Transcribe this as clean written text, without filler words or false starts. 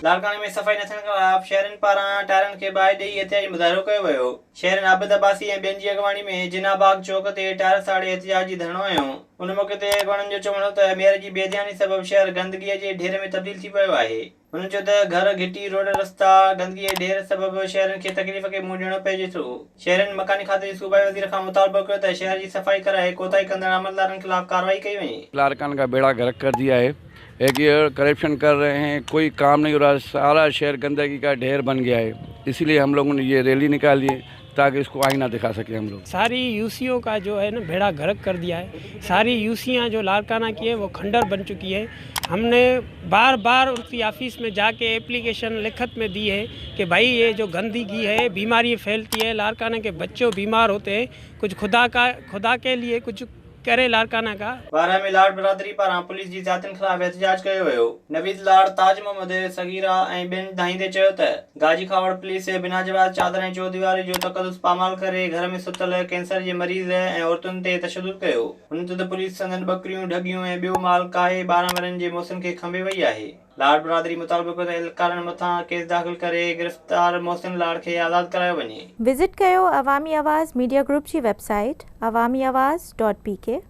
लाड़काने में सफ़ाई न थियण खिलाफ शहरनि पारां टायरनि खे बाहि ॾेई एहतिजाजी मुज़ाहिरो कयो वियो। शहरनि आबिद अब्बासी ऐं ॿियनि जी अॻवानी में जिना बाग चौक ते टायर साड़े एहतिजाजी धरणो हंयो। उन मौक़े ते अॻवाननि जो चवणो त मेयर जी बेध्यानी सबबि शहर गंदगीअ जे ढेर में तब्दील थी पियो आहे। हुननि चयो त घर घिटी रोड रस्ता गंदगी जे ढेर सबबि शहरनि खे तकलीफ़ खे मुंहुं ॾियणो पइजे थो। शहरनि मकानी खाते जे सूबाई वज़ीर खां मुतालबो कयो त शहर जी सफ़ाई कराए कोताही कंदड़ अमलदारनि खिलाफ कार्रवाई कई वञे। लाड़कान का बेड़ा गर्क कर दिया है, एक ये करप्शन कर रहे हैं, कोई काम नहीं हो रहा, सारा शहर गंदगी का ढेर बन गया है। इसीलिए हम लोगों ने ये रैली निकाली है ताकि इसको आईना दिखा सके हम लोग। सारी यूसीओ का जो है ना बेड़ा गर्क कर दिया है। सारी यूसियाँ जो लाड़काना की है वो खंडर बन चुकी है। हमने बार बार उनकी ऑफिस में जाके एप्लीकेशन लिखत में दी है कि भाई ये जो गंदगी है बीमारी फैलती है, लाड़काना के बच्चों बीमार होते हैं, कुछ खुदा के लिए कुछ करे लाड़काना का। बारह में लाड़ बिरादरी पारां पुलिस जी ज़ातियुनि खिलाफ एहतिजाज कयो वियो। नवीद लाड़ ताज मोहम्मद सगीरा ऐं ॿियनि धाईंदे चयो त गाजी खावड़ पुलिस बिना जवाज़ चादर ऐं चौदीवारी जो तक़दुस पामाल करे घर में सुतल कैंसर जे मरीज़ ऐं औरतुनि ते तशदुद कयो। हुन ते त पुलिस संदन बकरियूं ढगियूं ऐं ॿियो माल काहे 12 वरनि जे मोहसिन खे खंबे वई आहे। लाड़ बिरादरी मुतालबो कयो त एहलकारनि मथां केस दाख़िल करे गिरफ़्तार मोहसिन लाड़ खे आज़ाद करायो वञे। विज़िट कयो अवामी आवाज़ मीडिया ग्रुप जी वेबसाइट awamiawaz.pk।